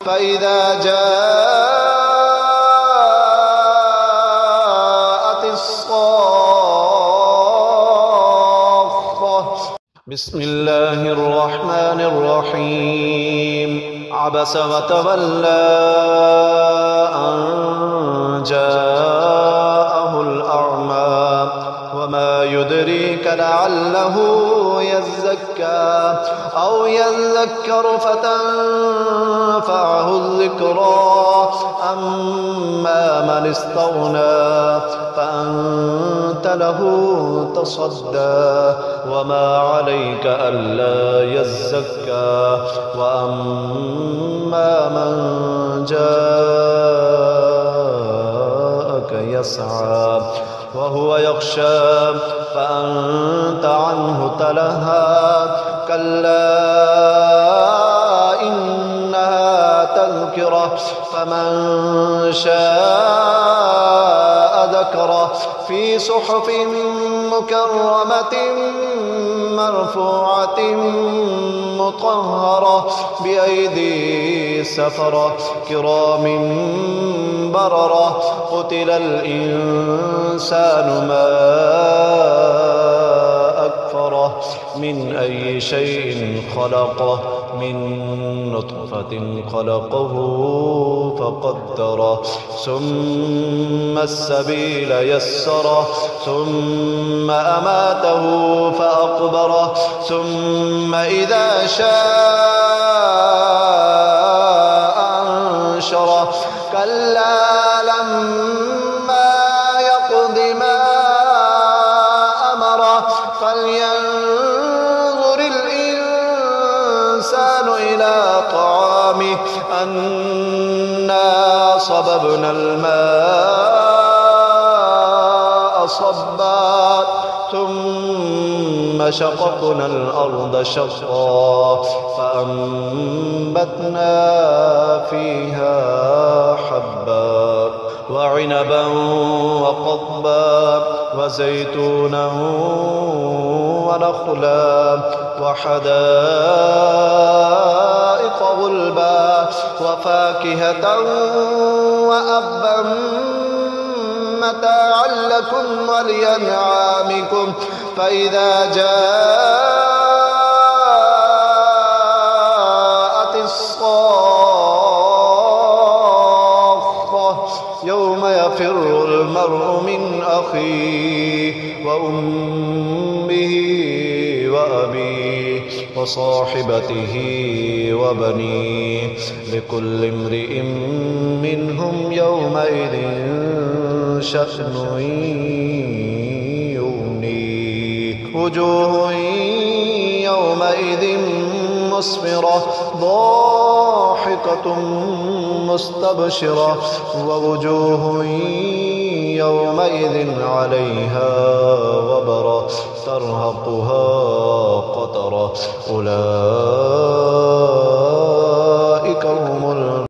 فإذا جاءت الصاخة بسم الله الرحمن الرحيم عبس وتولى أن جاءه الأعمى وما يدريك لعله يزكى أو يذكر فتنفعه الذكرى أما من استغنى فأنت له تصدى وما عليك ألا يزكى وأما من جاءك يسعى وهو يخشى فأنت عنه تلهى كلا إنها تذكرة فمن شاء ذكره في صحف مكرمة مرفوعة مطهرة بأيدي سفرة كرام بررة قتل الإنسان ما أكفره من أي شيء خلقه من نطفة خلقه فقدره ثم السبيل يسره ثم أماته فأقبره ثم إذا شاء أنشره كلا لما يقض ما أمره فلينظر الإنسان إلى طعامه أنا صببنا الماء صبا ثم شققنا الأرض شقا فأنبتنا فيها حبا وعنبا وقضبا وزيتونا ونخلا وحدائق غلبا وفاكهة وأبا متاعا لكم ولأنعامكم فإذا جاءت الصاخة يوم يفر المرء من أخيه وأمه وأبيه وصاحبته وبنيه لكل امرئ منهم يومئذ شأن يغنيه وجوه يومئذ مسفرة ضاحكة مستبشرة ووجوه يومئذ عليها غبرة ترهقها قترة أولئك